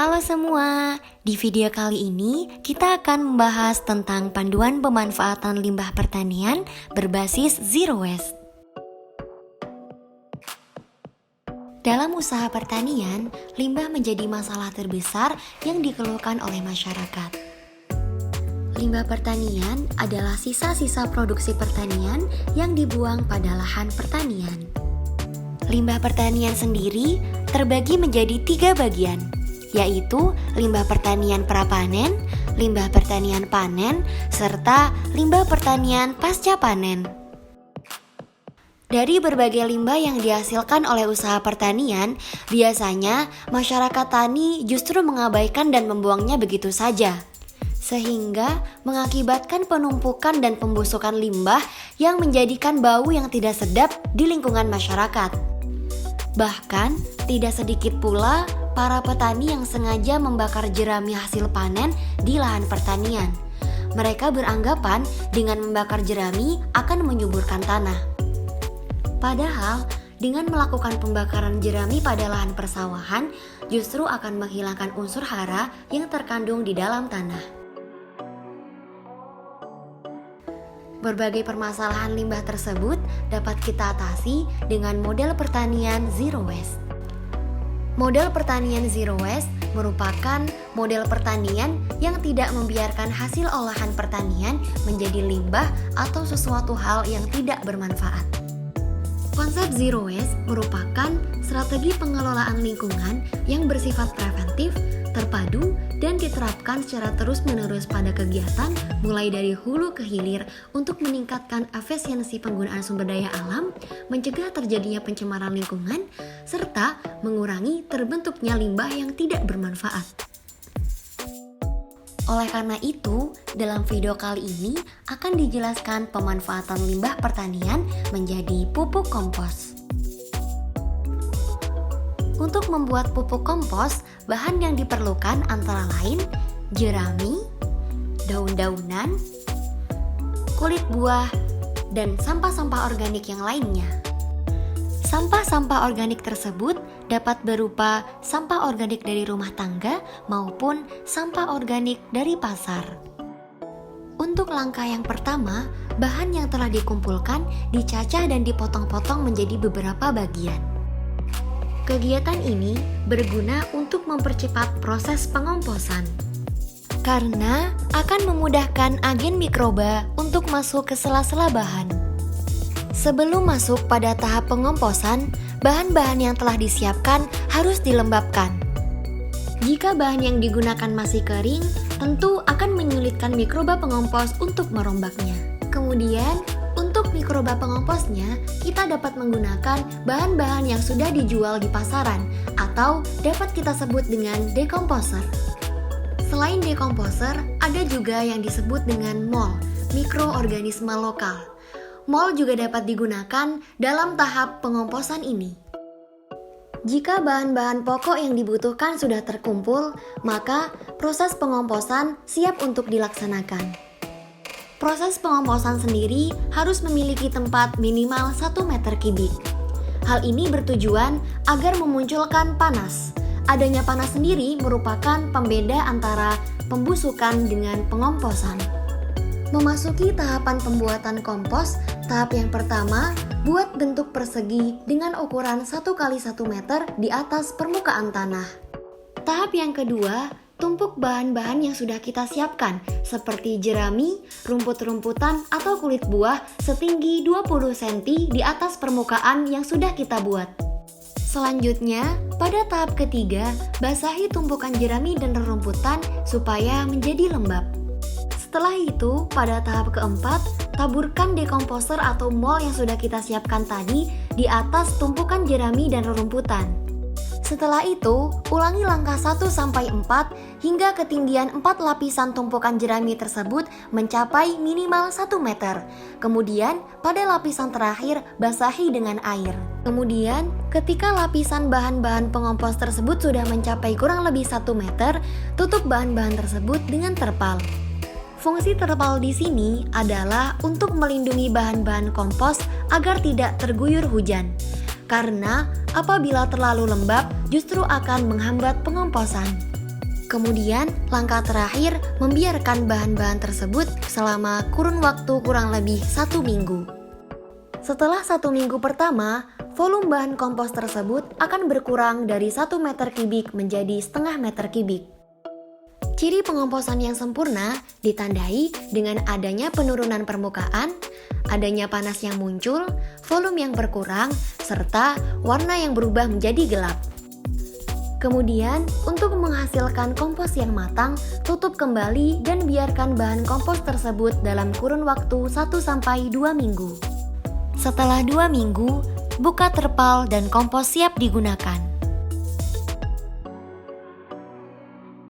Halo semua, di video kali ini kita akan membahas tentang panduan pemanfaatan limbah pertanian berbasis Zero Waste. Dalam usaha pertanian, limbah menjadi masalah terbesar yang dikeluhkan oleh masyarakat. Limbah pertanian adalah sisa-sisa produksi pertanian yang dibuang pada lahan pertanian. Limbah pertanian sendiri terbagi menjadi 3 bagian, yaitu limbah pertanian prapanen, limbah pertanian panen, serta limbah pertanian pasca panen. Dari berbagai limbah yang dihasilkan oleh usaha pertanian, biasanya masyarakat tani justru mengabaikan dan membuangnya begitu saja, sehingga mengakibatkan penumpukan dan pembusukan limbah yang menjadikan bau yang tidak sedap di lingkungan masyarakat. Bahkan, tidak sedikit pula para petani yang sengaja membakar jerami hasil panen di lahan pertanian. Mereka beranggapan dengan membakar jerami akan menyuburkan tanah. Padahal, dengan melakukan pembakaran jerami pada lahan persawahan, justru akan menghilangkan unsur hara yang terkandung di dalam tanah. Berbagai permasalahan limbah tersebut dapat kita atasi dengan model pertanian Zero Waste. Model pertanian Zero Waste merupakan model pertanian yang tidak membiarkan hasil olahan pertanian menjadi limbah atau sesuatu hal yang tidak bermanfaat. Konsep Zero Waste merupakan strategi pengelolaan lingkungan yang bersifat preventif, terpadu, dan diterapkan secara terus-menerus pada kegiatan mulai dari hulu ke hilir untuk meningkatkan efisiensi penggunaan sumber daya alam, mencegah terjadinya pencemaran lingkungan, serta mengurangi terbentuknya limbah yang tidak bermanfaat. Oleh karena itu, dalam video kali ini akan dijelaskan pemanfaatan limbah pertanian menjadi pupuk kompos. Untuk membuat pupuk kompos, bahan yang diperlukan antara lain jerami, daun-daunan, kulit buah, dan sampah-sampah organik yang lainnya. Sampah-sampah organik tersebut dapat berupa sampah organik dari rumah tangga maupun sampah organik dari pasar. Untuk langkah yang pertama, bahan yang telah dikumpulkan dicacah dan dipotong-potong menjadi beberapa bagian. Kegiatan ini berguna untuk mempercepat proses pengomposan, karena akan memudahkan agen mikroba untuk masuk ke sela-sela bahan. Sebelum masuk pada tahap pengomposan, bahan-bahan yang telah disiapkan harus dilembabkan. Jika bahan yang digunakan masih kering, tentu akan menyulitkan mikroba pengompos untuk merombaknya. Kemudian, untuk mikroba pengomposnya, kita dapat menggunakan bahan-bahan yang sudah dijual di pasaran atau dapat kita sebut dengan dekomposer. Selain dekomposer, ada juga yang disebut dengan mol, mikroorganisme lokal. Mol juga dapat digunakan dalam tahap pengomposan ini. Jika bahan-bahan pokok yang dibutuhkan sudah terkumpul, maka proses pengomposan siap untuk dilaksanakan. Proses pengomposan sendiri harus memiliki tempat minimal 1 meter kubik. Hal ini bertujuan agar memunculkan panas. Adanya panas sendiri merupakan pembeda antara pembusukan dengan pengomposan. Memasuki tahapan pembuatan kompos, tahap yang pertama, buat bentuk persegi dengan ukuran 1 x 1 meter di atas permukaan tanah. Tahap yang kedua, tumpuk bahan-bahan yang sudah kita siapkan, seperti jerami, rumput-rumputan, atau kulit buah setinggi 20 cm di atas permukaan yang sudah kita buat. Selanjutnya, pada tahap ketiga, basahi tumpukan jerami dan rerumputan supaya menjadi lembab. Setelah itu, pada tahap keempat, taburkan dekomposer atau mol yang sudah kita siapkan tadi di atas tumpukan jerami dan rerumputan. Setelah itu, ulangi langkah 1-4 hingga ketinggian 4 lapisan tumpukan jerami tersebut mencapai minimal 1 meter. Kemudian, pada lapisan terakhir, basahi dengan air. Kemudian, ketika lapisan bahan-bahan pengompos tersebut sudah mencapai kurang lebih 1 meter, tutup bahan-bahan tersebut dengan terpal. Fungsi terpal di sini adalah untuk melindungi bahan-bahan kompos agar tidak terguyur hujan. Karena apabila terlalu lembab justru akan menghambat pengomposan. Kemudian, langkah terakhir membiarkan bahan-bahan tersebut selama kurun waktu kurang lebih 1 minggu. Setelah 1 minggu pertama, volume bahan kompos tersebut akan berkurang dari 1 meter kubik menjadi setengah meter kubik. Ciri pengomposan yang sempurna ditandai dengan adanya penurunan permukaan, adanya panas yang muncul, volume yang berkurang, serta warna yang berubah menjadi gelap. Kemudian, untuk menghasilkan kompos yang matang, tutup kembali dan biarkan bahan kompos tersebut dalam kurun waktu 1-2 minggu. Setelah 2 minggu, buka terpal dan kompos siap digunakan.